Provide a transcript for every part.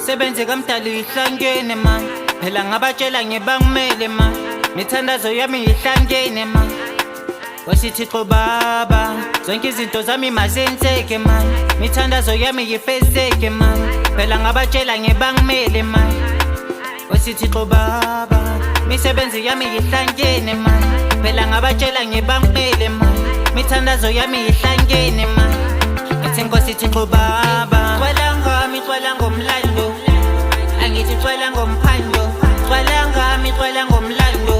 Sebenze kamdala ihlangene man, phela ngabatshela ngibangimele man, mithandazo yami ihlangene man. Wasithixo baba, zonke izinto zami mazenzeke man, mithandazo yami yifezeke man, phela ngabatshela ngibangimele man. Wasithixo baba, misebenzi yami ihlangene man, phela ngabatshela ngibangimele man, mithandazo yami ihlangene man. Ngithi Nkosi Thixo baba, xwala ngami xwala ngomlando, angithi xwala ngomphando, xwala ngami xwala ngomlando,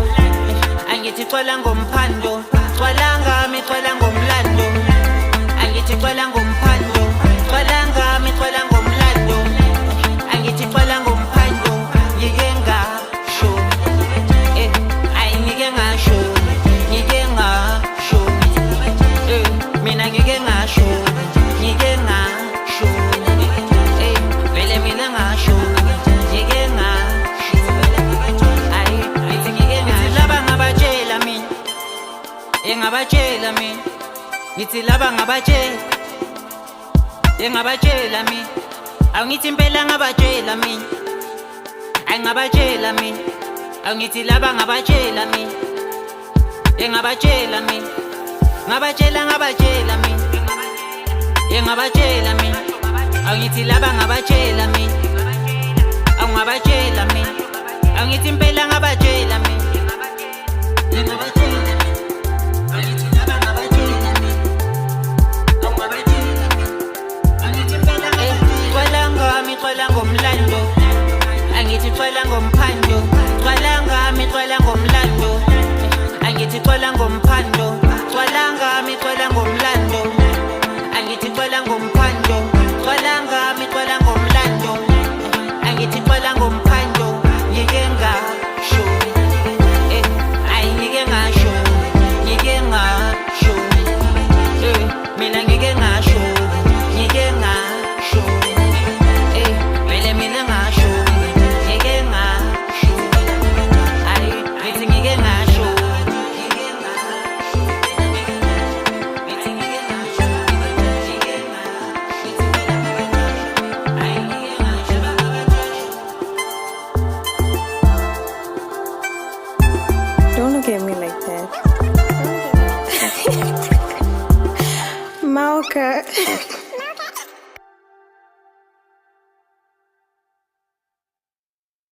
angithi xwala ngomphando, xwala ngami xwala ngomlando, angithi xwala ngomphando, xwala ngami xwala ngomlando, angithi xwala ngomphando. Ngike ngasho ayi ngike ngasho, ngike ngasho mina ngike ngasho, ngike ngasho vele mina ngasho, ngike ngasho ayi ngithi ngike ngasho. Laba ngabatshela mina, engabatshela mina, ngithi laba ngabatshela, engabatshela mina, awungithi impela ngabatshela mina, ngabatshela mina, awungithi laba ngabatshela mina, engabatshela mina, ngabatshela mina, engabatshela mina, awungithi laba ngabatshela mina, awungabatshela mina, awungithi impela ngabatshela mina, engabatshela mina, awungithi laba ngabatshela mina, awungabatshela mina, awungithi impela xwala ngami xwala ngomlando, angithi xwala ngomphando, xwala ngami xwala ngomlando, angithi xwala ngomphando, xwala ngami xwala ngomlando, angithi xwala ngomphando, xwala ngami xwala ngomlando, angithi xwala ngomphando. Ngike ngasho ayi ngike ngasho, ngike ngasho mina ngike ngasho, ngike ngasho vele mina ngasho, ngike ngasho ayi ngithi ngike ngasho, ngike ngasho ngithi ngike ngasho, ngike ngasho ayi ngike ngasho. Don't look at me like that. Malka.